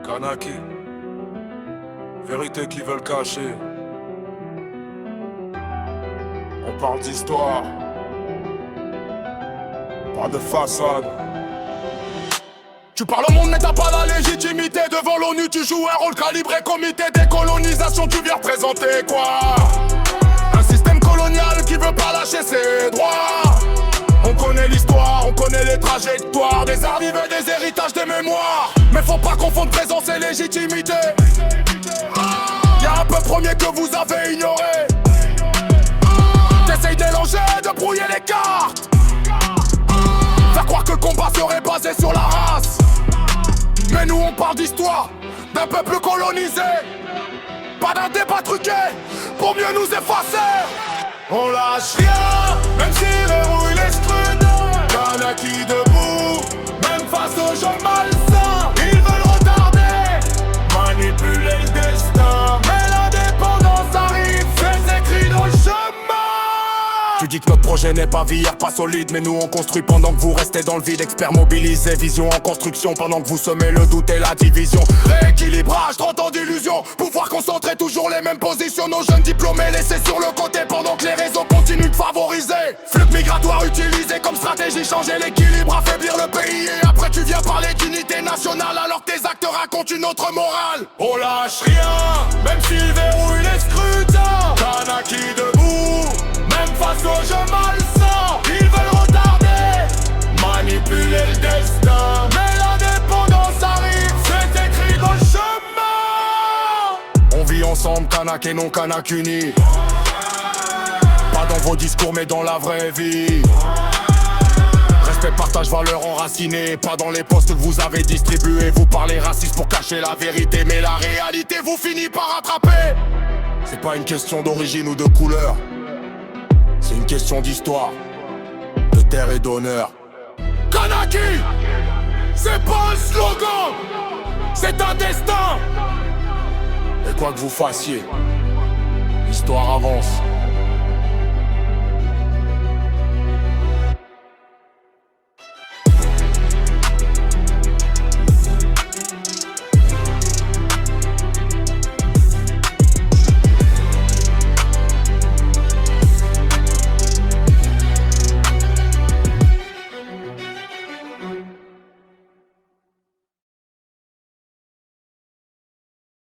Kanaki, vérité qu'ils veulent cacher. On parle d'histoire, pas de façade. Tu parles au monde mais t'as pas la légitimité. Devant l'ONU tu joues un rôle calibré. Comité décolonisation, tu viens représenter quoi? Un système colonial qui veut pas lâcher ses droits. On connaît l'histoire, on connaît les trajectoires, des arrivées, des héritages, des mémoires. Mais faut pas confondre présence et légitimité. Y'a un peuple premier que vous avez ignoré. T'essayes d'élanger, de brouiller les cartes. Faire croire que le combat serait basé sur la race. Mais nous on parle d'histoire, d'un peuple colonisé. Pas d'un débat truqué, pour mieux nous effacer. On lâche rien, même si verrouille les scrutins. Kanaki debout, même face aux gens malsains. Ils veulent retarder, manipuler le destin. Mais l'indépendance arrive, c'est écrit dans le chemin. Tu dis que notre projet n'est pas viable, pas solide. Mais nous on construit pendant que vous restez dans le vide. Experts mobilisés, vision en construction. Pendant que vous semez le doute et la division. Rééquilibrage, 30 ans d'illusion. Pouvoir concentrer toujours les mêmes positions. Nos jeunes diplômés laissés sur le côté. Pendant que les réseaux continuent de favoriser. Flux migratoire utilisé comme stratégie. Changer l'équilibre, affaiblir le pays. Et après tu viens parler d'unité nationale. Alors que tes actes racontent une autre morale. On lâche rien, même s'ils verrouillent les scrutins. Kanaki debout, même face aux jeux malsains. Ils veulent retarder, manipuler le destin. Mais l'indépendance arrive, c'est écrit dans le chemin. On vit ensemble, Kanak et non Kanak unis. Pas dans vos discours mais dans la vraie vie. Respect, partage, valeurs enracinées. Pas dans les postes que vous avez distribués. Vous parlez raciste pour cacher la vérité. Mais la réalité vous finit par rattraper. C'est pas une question d'origine ou de couleur. C'est une question d'histoire, de terre et d'honneur. Kanaki, c'est pas un slogan, c'est un destin. Et quoi que vous fassiez, l'histoire avance.